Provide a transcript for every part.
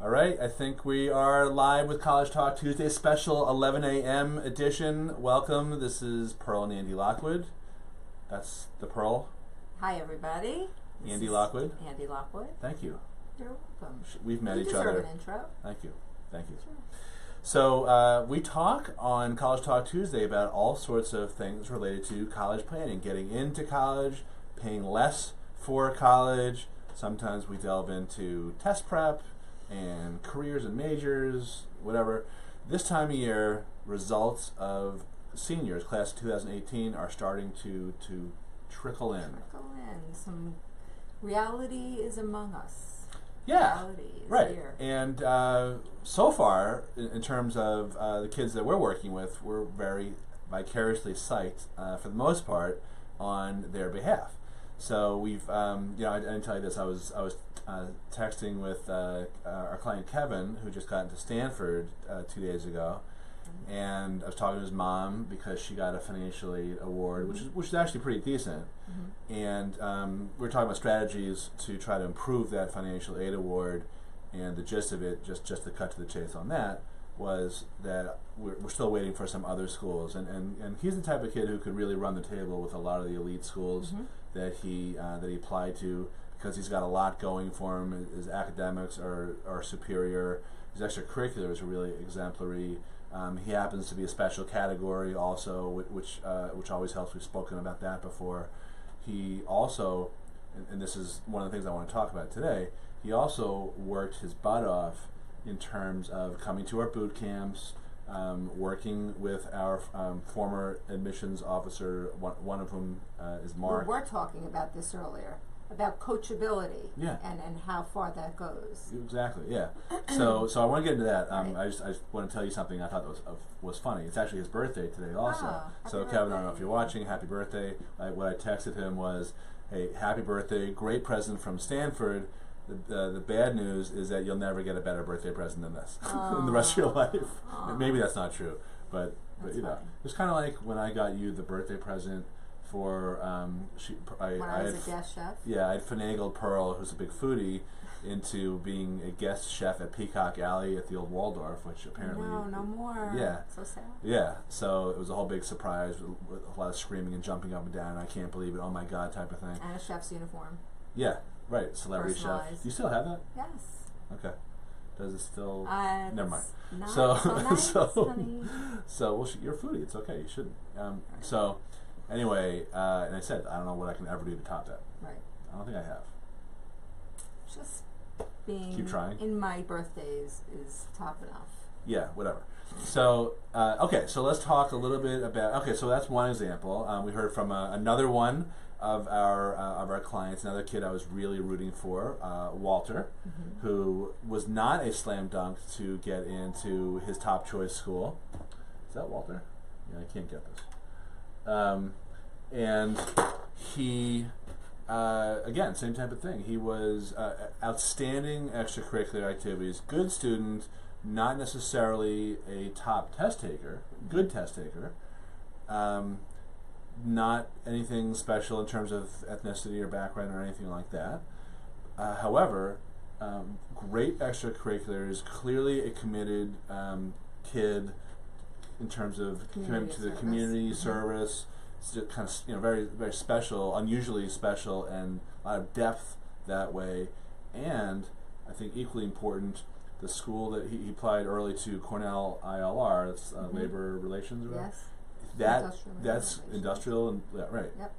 All right, I think we are live with College Talk Tuesday, special 11 a.m. edition. Welcome. This is Pearl and Andy Lockwood. That's the Pearl. Hi, everybody. Andy Lockwood. Andy Lockwood. Thank you. You're welcome. We've met each other. You other. deserve an intro. Thank you. Thank you. Sure. So we talk on College Talk Tuesday about all sorts of things related to college planning, getting into college, paying less for college. Sometimes we delve into test prep and careers and majors, whatever. This time of year, results of seniors, class of 2018, are starting to trickle in. Some reality is among us. Yeah, reality is right. here. And so far, in terms of the kids that we're working with, we're very vicariously psyched, for the most part, on their behalf. So we've, I didn't tell you this. I was texting with our client Kevin, who just got into Stanford 2 days ago, and I was talking to his mom because she got a financial aid award, which is actually pretty decent. And we were talking about strategies to try to improve that financial aid award, and the gist of it, just to cut to the chase on that, was that we're still waiting for some other schools, and he's the type of kid who could really run the table with a lot of the elite schools that he applied to, because he's got a lot going for him. His academics are superior. His extracurriculars are really exemplary. He happens to be a special category also, which always helps. We've spoken about that before. He also, and this is one of the things I want to talk about today, he also worked his butt off in terms of coming to our boot camps, working with our former admissions officer, one of whom is Mark. We were talking about this earlier, about coachability, yeah, and how far that goes. Exactly, yeah. So I want to get into that. I just want to tell you something I thought was funny. It's actually his birthday today also. So Kevin, I don't know if you're watching. Happy birthday. What I texted him was, hey, happy birthday, great present from Stanford. The bad news is that you'll never get a better birthday present than this in the rest of your life. Maybe that's not true, but you know, it's kind of like when I got you the birthday present for when I was a guest chef. Yeah, I'd finagled Pearl, who's a big foodie, into being a guest chef at Peacock Alley at the old Waldorf, which apparently no more. Yeah, so sad. Yeah, so it was a whole big surprise with a lot of screaming and jumping up and down. I can't believe it. Oh my God, type of thing. And a chef's uniform. Yeah, right. Celebrity chef. Do you still have that? Yes. Okay. Does it still? Never mind. Not so nice, so well, you're a foodie. It's okay. You shouldn't. So anyway, and I said I don't know what I can ever do to top that. Right. I don't think I have. Just being keep trying. In my birthdays is top enough. Yeah, whatever. So okay, so let's talk a little bit about. Okay, so that's one example. We heard from another one of our clients, another kid I was really rooting for, Walter, who was not a slam dunk to get into his top choice school. Is that Walter? Yeah, I can't get this. And he, again, same type of thing. He was outstanding extracurricular activities, good student, not necessarily a top test taker, good test taker. Not anything special in terms of ethnicity or background or anything like that. However, great extracurriculars, clearly a committed kid in terms of commitment to the community service. It's kind of very very special, unusually special, and a lot of depth that way. And I think equally important, the school that he applied early to, Cornell ILR, that's labor relations. Yes. That's industrial and right. Yep.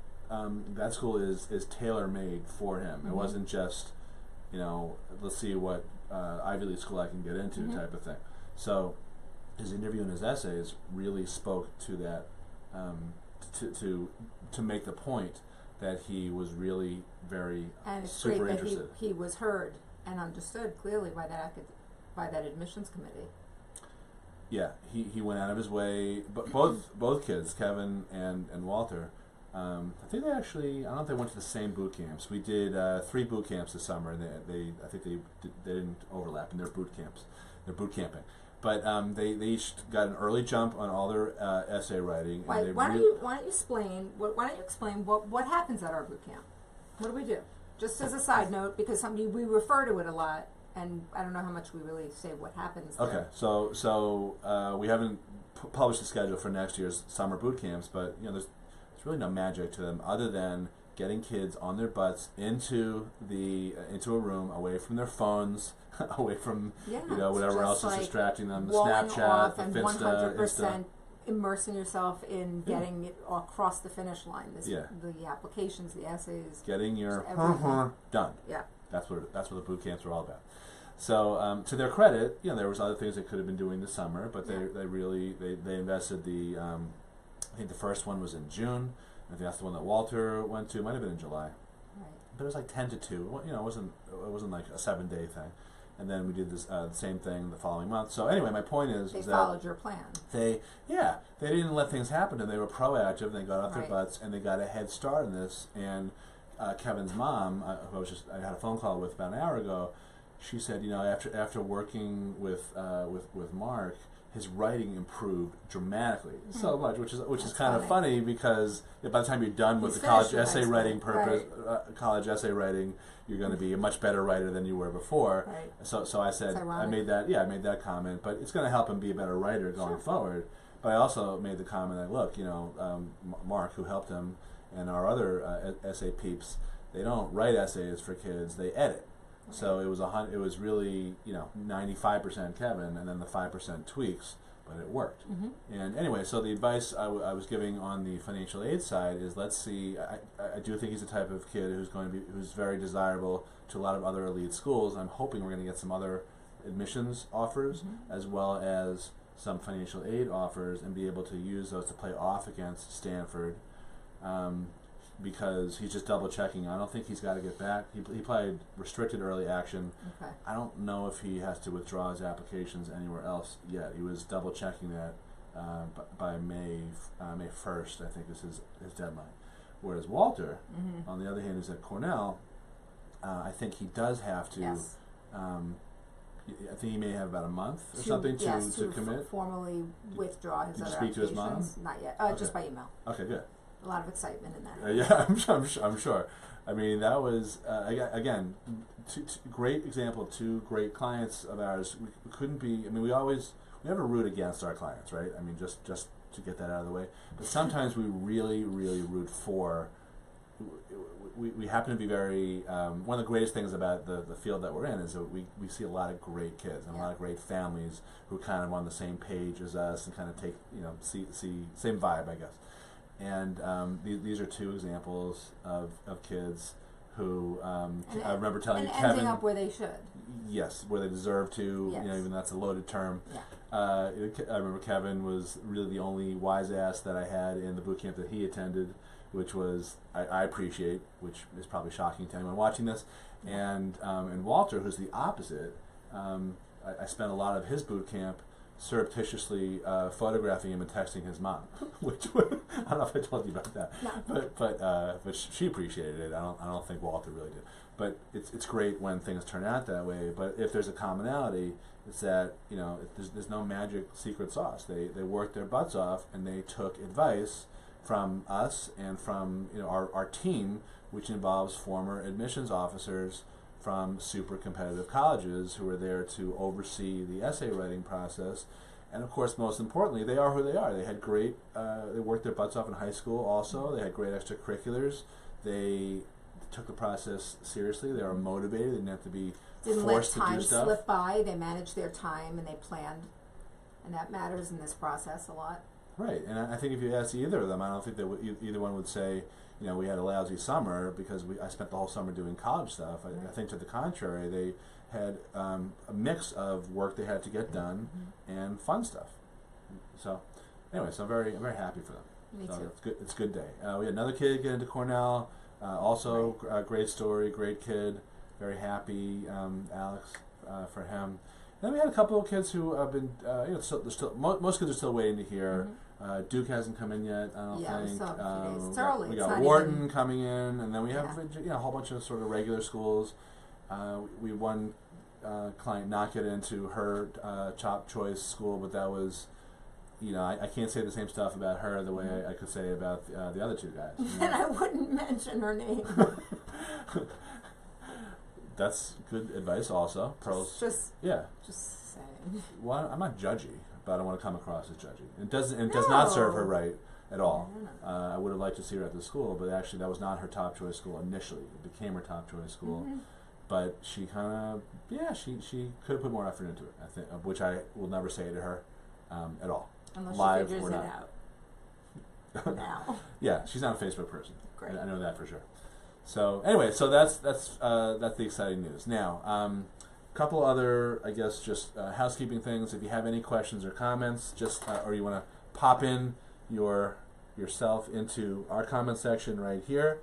That school is tailor made for him. It wasn't just, let's see what Ivy League school I can get into type of thing. So his interview and his essays really spoke to that, to make the point that he was really very and it's super great that interested. he was heard and understood clearly by that admissions committee. Yeah, he went out of his way. But both kids, Kevin and Walter, I think they actually, I don't know if they went to the same boot camps. We did 3 boot camps this summer, and they didn't overlap in their boot camps. They're boot camping, but they each got an early jump on all their essay writing. Why don't you explain what happens at our boot camp? What do we do? Just as a side note, because we refer to it a lot. and I don't know how much we really say what happens Okay, there. so we haven't published the schedule for next year's summer boot camps, but there's really no magic to them other than getting kids on their butts into a room, away from their phones, away from whatever else is distracting them, the Snapchat, the and Finsta, 100% immersing yourself in getting it across the finish line. The applications, the essays, getting your done. Yeah, that's what the boot camps were all about. So to their credit, there was other things they could have been doing this summer, but they really invested the. I think the first one was in June. I think that's the one that Walter went to. It might have been in July, right. But it was like 10 to 2. It wasn't like a 7-day thing. And then we did this the same thing the following month. So anyway, my point is they that followed your plan. They didn't let things happen, and they were proactive. And they got off their butts, and they got a head start in this. And Kevin's mom, who I had a phone call with about an hour ago, she said, after working with Mark, his writing improved dramatically so much, which is kind of funny because by the time you're done with the college essay writing college essay writing, you're going to be a much better writer than you were before. Right. So I said I made that comment, but it's going to help him be a better writer going forward. But I also made the comment that look, Mark, who helped him, and our other essay peeps, they don't write essays for kids; they edit. So it was really 95% Kevin, and then the 5% tweaks, but it worked. Mm-hmm. And anyway, so the advice I was giving on the financial aid side is, let's see. I do think he's the type of kid who's very desirable to a lot of other elite schools. I'm hoping we're going to get some other admissions offers as well as some financial aid offers, and be able to use those to play off against Stanford. Because he's just double checking. I don't think he's got to get back. He played restricted early action. Okay. I don't know if he has to withdraw his applications anywhere else yet. He was double checking that by May 1st, I think is his deadline. Whereas Walter, on the other hand, who's at Cornell, I think he does have to. Yes. I think he may have about a month or something to commit. Formally withdraw his Did you other speak to his applications. mom? Not yet. Okay. Just by email. Okay, good. A lot of excitement in that. Yeah, I'm sure. I mean, that was again great example of two great clients of ours. We couldn't be. I mean, we never root against our clients, right? I mean, just to get that out of the way. But sometimes we really root for. We happen to be very. One of the greatest things about the field that we're in is that we see a lot of great kids and a lot of great families who kind of on the same page as us and kind of take see same vibe, I guess. And these are two examples of kids who I remember telling Kevin, ending up where they should. Yes, where they deserve to. Yes. Even that's a loaded term. Yeah. I remember Kevin was really the only wise ass that I had in the boot camp that he attended, which was I appreciate, which is probably shocking to anyone watching this. And Walter, who's the opposite. I spent a lot of his boot camp surreptitiously photographing him and texting his mom, which I don't know if I told you about that, no. but she appreciated it. I don't think Walter really did. But it's great when things turn out that way. But if there's a commonality, it's that there's no magic secret sauce. They worked their butts off and they took advice from us and from our team, which involves former admissions officers from super competitive colleges who are there to oversee the essay writing process. And of course, most importantly, they are who they are. They had great, they worked their butts off in high school also. They had great extracurriculars. They took the process seriously. They were motivated. They didn't have to be forced to do stuff. Didn't let time slip by. They managed their time and they planned. And that matters in this process a lot. Right. And I think if you ask either of them, I don't think that either one would say, we had a lousy summer because I spent the whole summer doing college stuff. I think to the contrary, they had a mix of work they had to get done and fun stuff. So, anyway, I'm very happy for them. Me too. It's a good day. We had another kid get into Cornell. Also, a great story, great kid. Very happy, Alex, for him. Then we had a couple of kids who have been, most kids are still waiting to hear. Duke hasn't come in yet, I don't think. It's early. We got Wharton coming in, and then we have a whole bunch of sort of regular schools. We had one client not get into her top choice school, but that was, I can't say the same stuff about her the way I could say about the other two guys. And I wouldn't mention her name. that's good advice also. Pearl's, just saying. Well, I'm not judgy, but I don't want to come across as judgy. It does not serve her right at all. No. I would have liked to see her at the school, but actually that was not her top choice school initially. It became her top choice school. But she kind of, she could have put more effort into it, I think, which I will never say to her at all. Unless Live she figures or it not. out. Now. Yeah, she's not a Facebook person. Great. I know that for sure. So anyway, so that's the exciting news. Now, a couple other, I guess, just housekeeping things. If you have any questions or comments, just or you want to pop in yourself into our comment section right here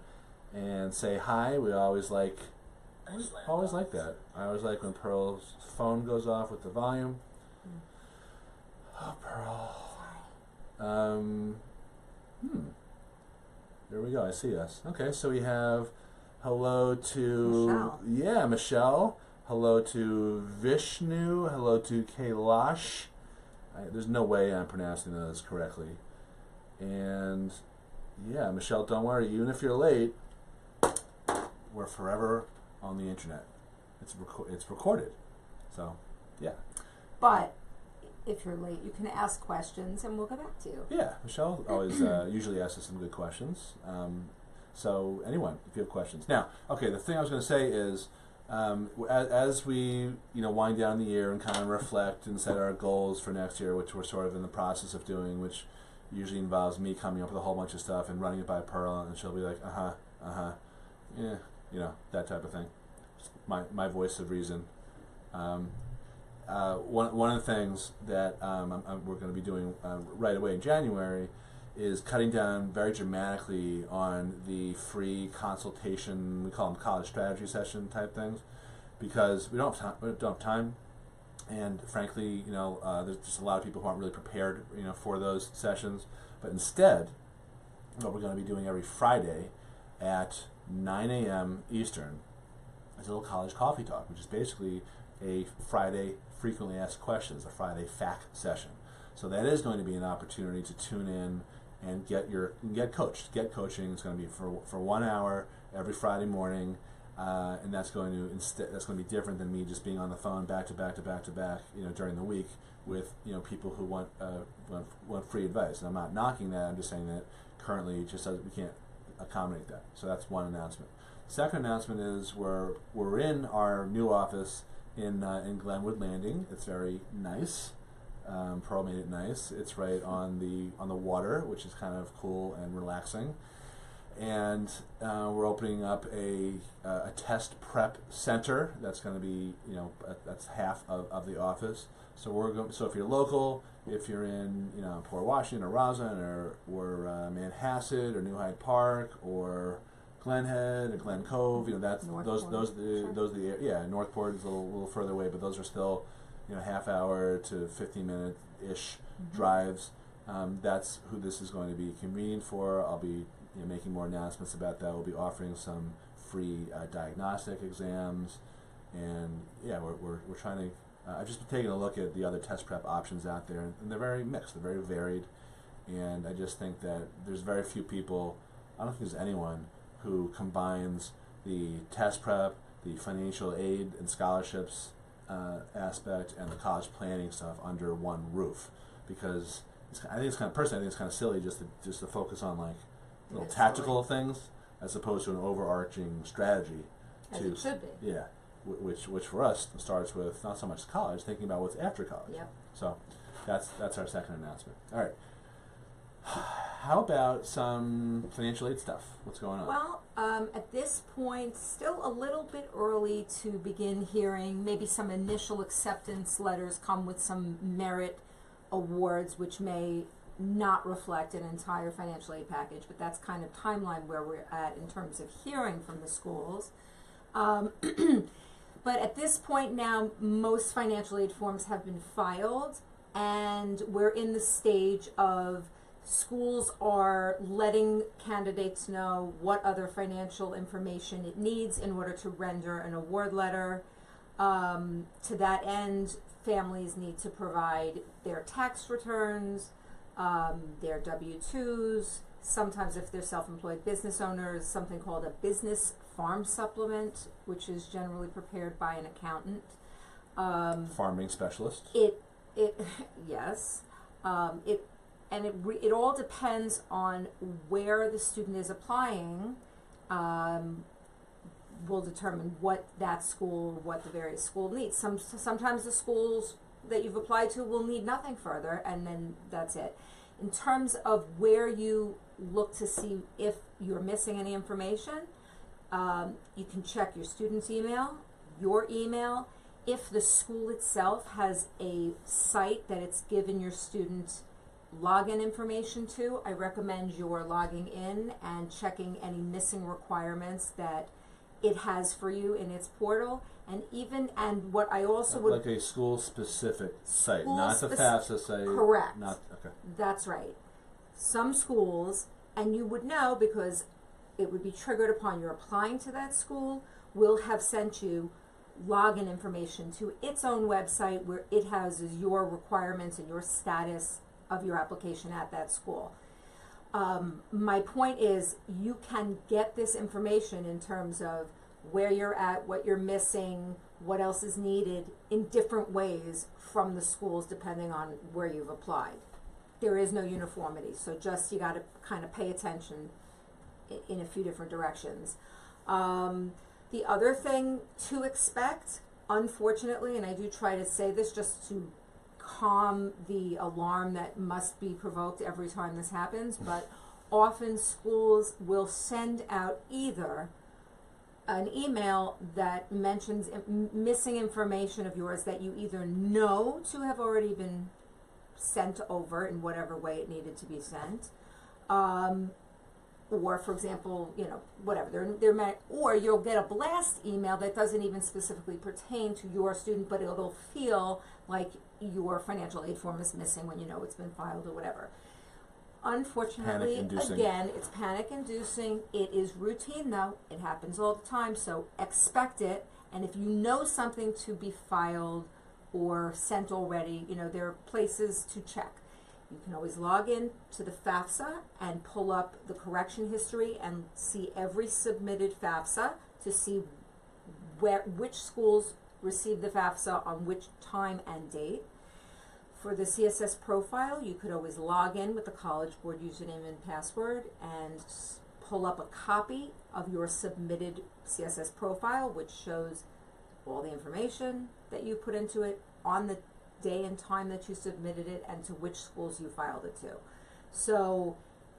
and say hi. We always like that. I always like when Pearl's phone goes off with the volume. Oh, Pearl. There we go. I see us. Okay, so we have hello to Michelle. Hello to Vishnu. Hello to Kailash. There's no way I'm pronouncing those correctly. And Michelle, don't worry. Even if you're late, we're forever on the internet. It's recorded. So, yeah. But if you're late, you can ask questions and we'll get back to you. Yeah, Michelle always usually asks us some good questions. So anyone, if you have questions. Now, okay, the thing I was going to say is, as we wind down the year and kind of reflect and set our goals for next year, which we're sort of in the process of doing, which usually involves me coming up with a whole bunch of stuff and running it by Pearl, and she'll be like, yeah, that type of thing. Just my voice of reason. One of the things that we're going to be doing right away in January is cutting down very dramatically on the free consultation, we call them college strategy session type things, because we don't have time, and frankly, there's just a lot of people who aren't really prepared, for those sessions. But instead, what we're going to be doing every Friday at 9 a.m. Eastern is a little college coffee talk, which is basically a Friday frequently asked questions, a Friday FAQ session. So that is going to be an opportunity to tune in and get coached. Get coaching. It's going to be for 1 hour every Friday morning, and that's going to be different than me just being on the phone back to back during the week with people who want free advice. And I'm not knocking that. I'm just saying that currently just we can't accommodate that. So that's one announcement. Second announcement is we're in our new office in Glenwood Landing. It's very nice. Pearl made it nice. It's right on the water, which is kind of cool and relaxing. And we're opening up a test prep center. That's going to be that's half of the office. So So if you're local, if you're in Port Washington or Roslyn or Manhasset or New Hyde Park or Glen Head or Glen Cove, that's Northport is a little further away, but those are still half hour to 15-minute ish drives. That's who this is going to be convenient for. I'll be making more announcements about that. We'll be offering some free diagnostic exams, and we're trying to. I've just been taking a look at the other test prep options out there, and they're very mixed. They're very varied, and I just think that there's very few people. I don't think there's anyone who combines the test prep, the financial aid and scholarships aspect, and the college planning stuff under one roof, because I think it's kind of silly just to focus on like little tactical things as opposed to an overarching strategy. As it should be. Yeah, which for us starts with not so much college, thinking about what's after college. Yep. So that's our second announcement. All right. How about some financial aid stuff? What's going on? Well, at this point, still a little bit early to begin hearing. Maybe some initial acceptance letters come with some merit awards, which may not reflect an entire financial aid package, but that's kind of timeline where we're at in terms of hearing from the schools. But at this point now, most financial aid forms have been filed, and we're in the stage of schools are letting candidates know what other financial information it needs in order to render an award letter. To that end, families need to provide their tax returns, their W-2s, sometimes if they're self-employed business owners, something called a business farm supplement, which is generally prepared by an accountant. Farming specialist. It yes, it all depends on where the student is applying. Will determine what that school, what the various school needs. Sometimes the schools that you've applied to will need nothing further, and then that's it. In terms of where you look to see if you're missing any information, you can check your student's email, your email. If the school itself has a site that it's given your student login information to, I recommend your logging in and checking any missing requirements that it has for you in its portal. And what I also would... Like a school-specific site, School not the FAFSA site. Correct. Okay. That's right. Some schools, and you would know because it would be triggered upon your applying to that school, will have sent you login information to its own website where it houses your requirements and your status of your application at that school. My point is, you can get this information in terms of where you're at, what you're missing, what else is needed in different ways from the schools depending on where you've applied. There is no uniformity, so just you got to kind of pay attention in a few different directions. The other thing to expect, unfortunately, and I do try to say this just to calm the alarm that must be provoked every time this happens, but often schools will send out either an email that mentions missing information of yours that you either know to have already been sent over in whatever way it needed to be sent, or for example, whatever or you'll get a blast email that doesn't even specifically pertain to your student, but it'll feel like your financial aid form is missing when you know it's been filed or whatever. Unfortunately, again, it's panic inducing. It is routine though. It happens all the time, so expect it. And if you know something to be filed or sent already, there are places to check. You can always log in to the FAFSA and pull up the correction history and see every submitted FAFSA to see which schools received the FAFSA on which time and date. For the CSS profile, you could always log in with the College Board username and password and pull up a copy of your submitted CSS profile, which shows all the information that you put into it on the day and time that you submitted it and to which schools you filed it to. So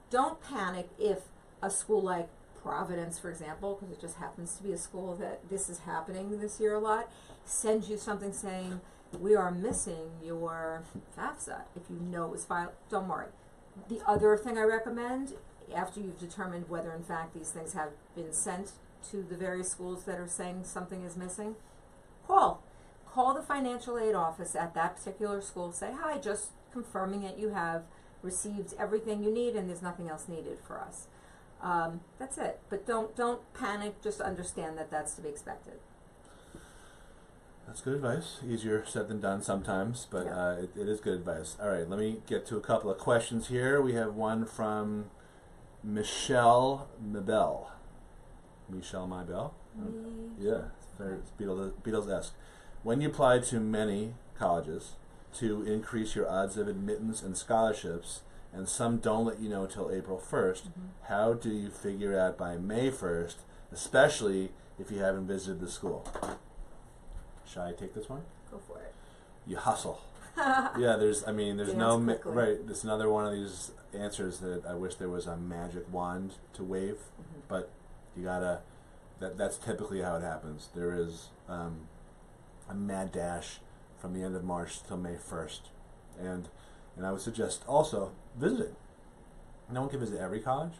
don't panic if a school like Providence, for example, because it just happens to be a school that this is happening this year a lot, sends you something saying, we are missing your FAFSA. If you know it was filed, don't worry. The other thing I recommend, after you've determined whether in fact these things have been sent to the various schools that are saying something is missing, call the financial aid office at that particular school. Say, hi, just confirming that you have received everything you need and there's nothing else needed for us. That's it. But don't panic. Just understand that that's to be expected. That's good advice. Easier said than done sometimes, but Yeah. it is good advice. All right, let me get to a couple of questions here. We have one from Michelle Mabel. Michelle Mabel? Yeah, it's Beatles-esque. When you apply to many colleges to increase your odds of admittance and scholarships, and some don't let you know till April 1st, how do you figure out by May 1st, especially if you haven't visited the school? Shall I take this one? Go for it. You hustle. Yeah, there's no quickly. right. There's another one of these answers that I wish there was a magic wand to wave, but you gotta. That's typically how it happens. There is a mad dash from the end of March till May 1st, and I would suggest also visiting. No one can visit every college,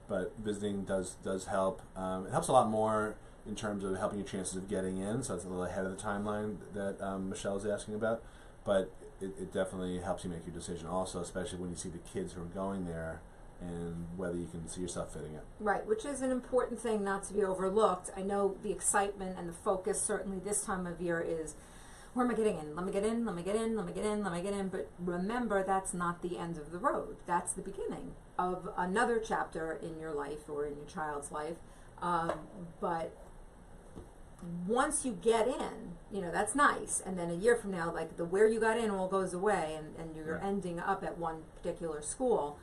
but visiting does help. It helps a lot more in terms of helping your chances of getting in, so it's a little ahead of the timeline that Michelle is asking about, but it definitely helps you make your decision also, especially when you see the kids who are going there and whether you can see yourself fitting in. Right, which is an important thing not to be overlooked. I know the excitement and the focus certainly this time of year is, where am I getting in? Let me get in, let me get in, let me get in, let me get in, but remember that's not the end of the road. That's the beginning of another chapter in your life or in your child's life. But once you get in, that's nice. And then a year from now, like the where you got in all goes away, and you're ending up at one particular school.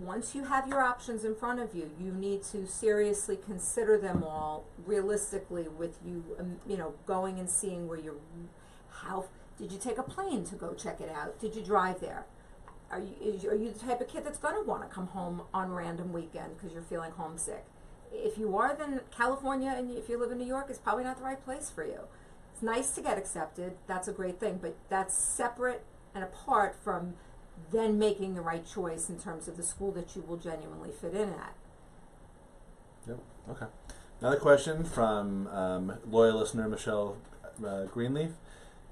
Once you have your options in front of you, you need to seriously consider them all realistically with you, going and seeing how did you take a plane to go check it out? Did you drive there? Are you the type of kid that's going to want to come home on random weekend because you're feeling homesick? If you are, then California, and if you live in New York, is probably not the right place for you. It's nice to get accepted. That's a great thing, but that's separate and apart from then making the right choice in terms of the school that you will genuinely fit in at. Yep. Okay. Another question from loyal listener Michelle Greenleaf.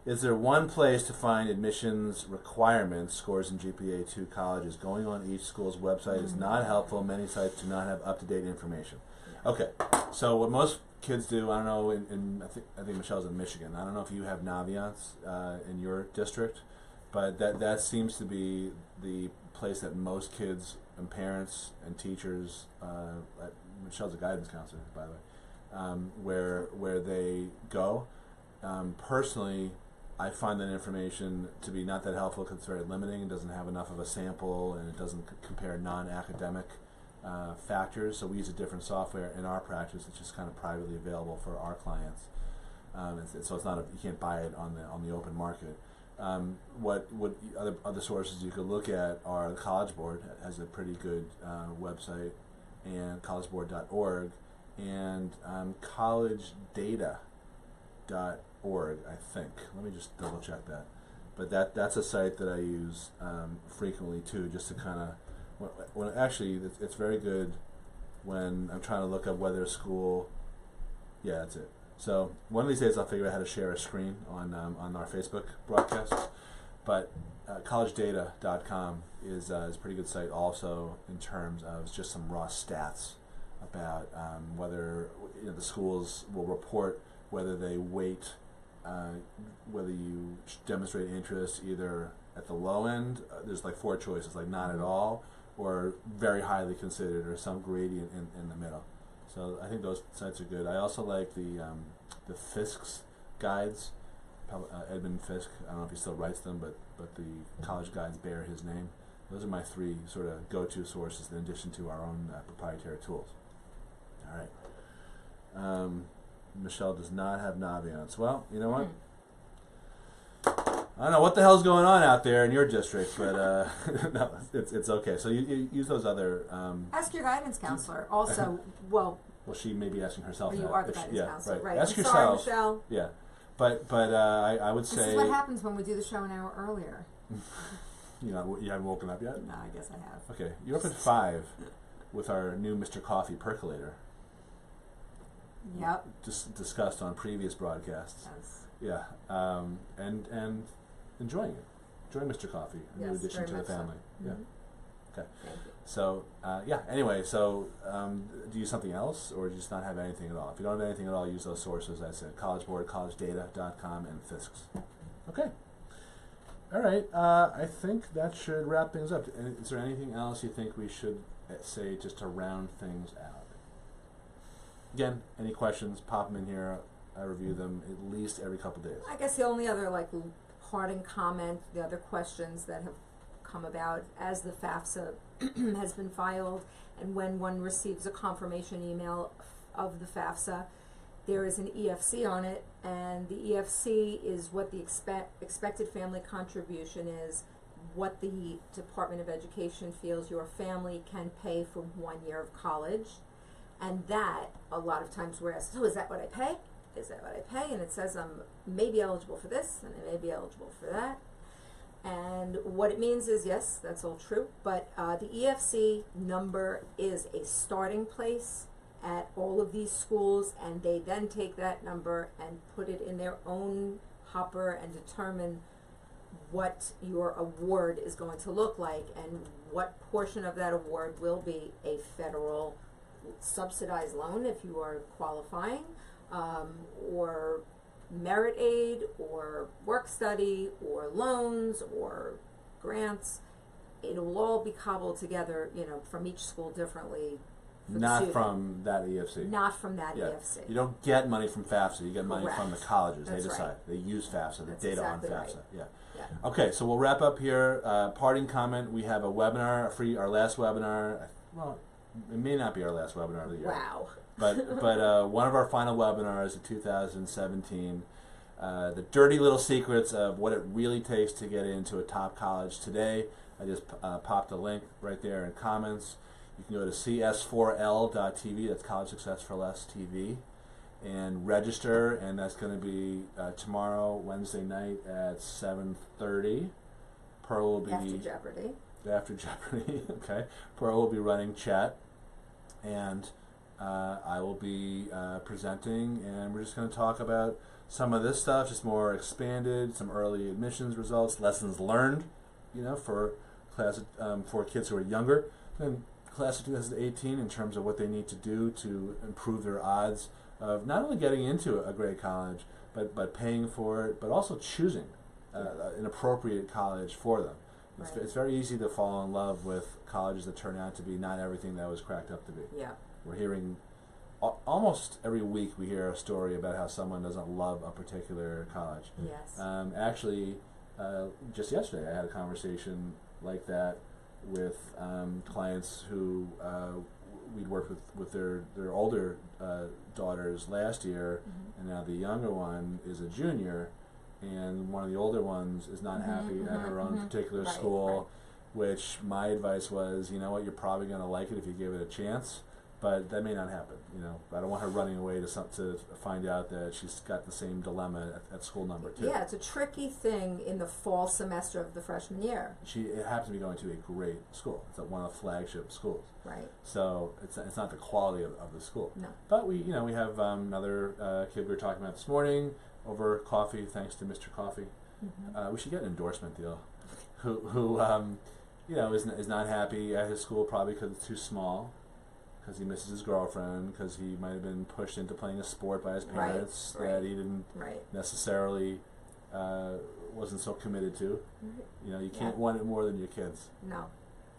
Is there one place to find admissions requirements, scores, and GPA to colleges? Going on each school's website is not helpful. Many sites do not have up-to-date information. Okay, so what most kids do, I don't know, I think Michelle's in Michigan. I don't know if you have Naviance in your district, but that seems to be the place that most kids and parents and teachers, Michelle's a guidance counselor, by the way, where they go. Personally, I find that information to be not that helpful because it's very limiting. It doesn't have enough of a sample, and it doesn't compare non-academic factors. So we use a different software in our practice. It's just kind of privately available for our clients. So it's not you can't buy it on the open market. What other sources you could look at are the College Board has a pretty good website, and collegeboard.org, and collegedata.org, I think. Let me just double check that. But that's a site that I use frequently too, just to kind of actually it's very good when I'm trying to look up whether a school. Yeah, that's it. So one of these days I'll figure out how to share a screen on our Facebook broadcast. But collegedata.com is a pretty good site also in terms of just some raw stats about whether the schools will report whether they weight whether you demonstrate interest either at the low end. There's like 4 choices, like not at all, or very highly considered, or some gradient in the middle. So I think those sites are good. I also like the Fisk's guides. Edmund Fisk. I don't know if he still writes them, but the college guides bear his name. Those are my 3 sort of go-to sources in addition to our own proprietary tools. All right. Michelle does not have Naviance. Well, you know what? I don't know what the hell's going on out there in your district, but no, it's okay. So you use those other. Ask your guidance counselor. Also, well, she may be asking herself. You are the guidance counselor, right? Ask I'm yourself. Sorry, Michelle. Yeah, but I would say. This is what happens when we do the show an hour earlier. You haven't woken up yet? No, I guess I have. Okay, you're up at 5 with our new Mr. Coffee percolator. Yep. Just discussed on previous broadcasts. Yes. Yeah, and enjoying it. Enjoy Mr. Coffee, a new addition to the family. So. Yeah. Mm-hmm. Okay. So yeah. Anyway, so do you use something else, or do you just not have anything at all? If you don't have anything at all, use those sources. I said College Board, collegedata.com, and Fisk's. Okay. All right. I think that should wrap things up. Is there anything else you think we should say just to round things out? Again, any questions? Pop them in here. I review them at least every couple days. I guess the only other parting comment, the other questions that have come about as the FAFSA has been filed, and when one receives a confirmation email of the FAFSA, there is an EFC on it, and the EFC is what the expected family contribution is, what the Department of Education feels your family can pay for 1 year of college. And that, a lot of times we're asked, so is that what I pay? Is that what I pay? And it says I'm maybe eligible for this, and I may be eligible for that. And what it means is, yes, that's all true, but the EFC number is a starting place at all of these schools, and they then take that number and put it in their own hopper and determine what your award is going to look like, and what portion of that award will be a federal subsidized loan if you are qualifying, or merit aid, or work study, or loans, or grants. It will all be cobbled together, from each school differently, for the Not student. from that EFC. Not from that Yeah. EFC. You don't get money from FAFSA. You get money Correct. from the colleges. That's they decide. right. They use FAFSA, the That's data exactly on right. FAFSA. Yeah. Yeah. Okay, so we'll wrap up here. Parting comment: we have a webinar, our last webinar. Well, it may not be our last webinar of the year. Wow. But one of our final webinars of 2017. The dirty little secrets of what it really takes to get into a top college today. I just popped a link right there in comments. You can go to cs4l.tv, that's College Success for Less TV, and register, and that's going to be tomorrow, Wednesday night at 7:30. Pearl will be... After Jeopardy. After Jeopardy, okay. Pearl will be running chat, and I will be presenting, and we're just going to talk about some of this stuff, just more expanded, some early admissions results, lessons learned, for for kids who are younger than class of 2018 in terms of what they need to do to improve their odds of not only getting into a great college, but paying for it, but also choosing an appropriate college for them. Right. It's very easy to fall in love with colleges that turn out to be not everything that was cracked up to be. Yeah. We're hearing almost every week we hear a story about how someone doesn't love a particular college. Yes. Actually, just yesterday I had a conversation like that with clients who we'd worked with their older daughters last year, and now the younger one is a junior, and one of the older ones is not happy at her own particular school, which my advice was, you know what, you're probably going to like it if you give it a chance, but that may not happen. I don't want her running away to find out that she's got the same dilemma at school number 2. Yeah, it's a tricky thing in the fall semester of the freshman year. She happens to be going to a great school. It's one of the flagship schools. Right. So it's not the quality of the school. No. But we have another kid we were talking about this morning over coffee, thanks to Mr. Coffee. We should get an endorsement deal. Who is not happy at his school, probably because it's too small, because he misses his girlfriend, because he might have been pushed into playing a sport by his parents that he didn't necessarily wasn't so committed to. You can't want it more than your kids. No.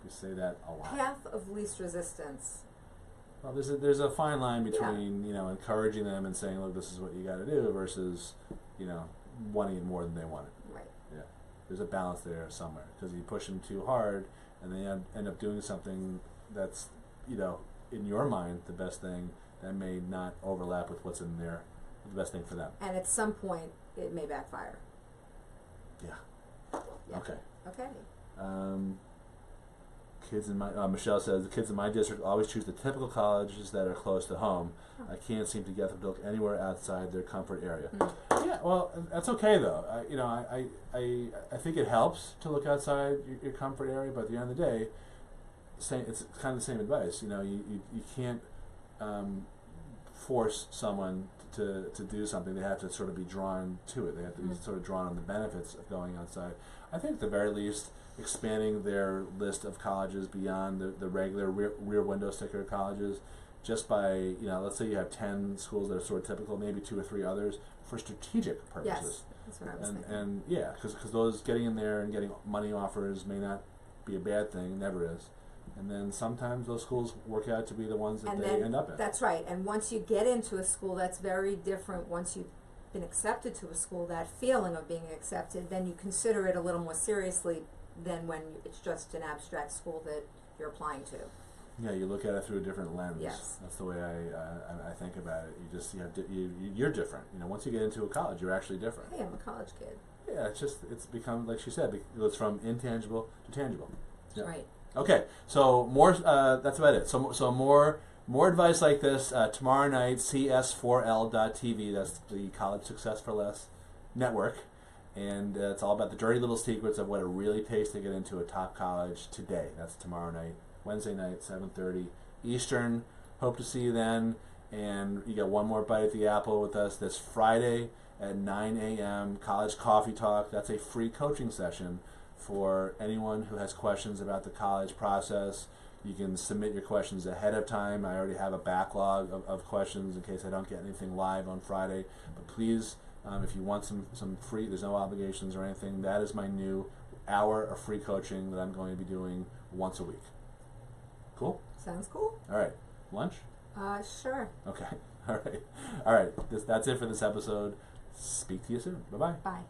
We say that a lot. Path of least resistance. Well, there's a fine line between encouraging them and saying, look, this is what you got to do, versus wanting it more than they want it. Right. Yeah, there's a balance there somewhere, because you push them too hard and they end up doing something that's in your mind the best thing that may not overlap with what's in there, the best thing for them. And at some point it may backfire. Yeah. Yeah. Okay. Okay. Kids in my Michelle says the kids in my district always choose the typical colleges that are close to home. I can't seem to get them to look anywhere outside their comfort area. Yeah, well, that's okay though. I think it helps to look outside your comfort area, but at the end of the day, it's kind of the same advice. You can't force someone to do something. They have to sort of be drawn to it. They have to be sort of drawn on the benefits of going outside. I think at the very least, expanding their list of colleges beyond the regular rear window sticker colleges, just by, let's say you have 10 schools that are sort of typical, maybe 2 or 3 others for strategic purposes. Yes, that's what I was thinking. And yeah, because those getting in there and getting money offers may not be a bad thing, never is. And then sometimes those schools work out to be the ones that they end up in. That's right. And once you get into a school, that's very different. Once you've been accepted to a school, that feeling of being accepted, then you consider it a little more seriously than when it's just an abstract school that you're applying to. Yeah, you look at it through a different lens. Yes. That's the way I think about it. You're different. Once you get into a college, you're actually different. Hey, I'm a college kid. Yeah, it's become, like she said, it goes from intangible to tangible. That's right. Okay, so more. That's about it. So more advice like this tomorrow night. cs4l.tv. That's the College Success for Less network, and it's all about the dirty little secrets of what it really takes to get into a top college today. That's tomorrow night, Wednesday night, 7:30 Eastern. Hope to see you then. And you got one more bite at the apple with us this Friday at 9 a.m. College Coffee Talk. That's a free coaching session for anyone who has questions about the college process. You can submit your questions ahead of time. I already have a backlog of questions in case I don't get anything live on Friday. But please, if you want some free, there's no obligations or anything, that is my new hour of free coaching that I'm going to be doing once a week. Cool? Sounds cool. All right. Lunch? Sure. Okay. All right. All right. That's it for this episode. Speak to you soon. Bye-bye. Bye.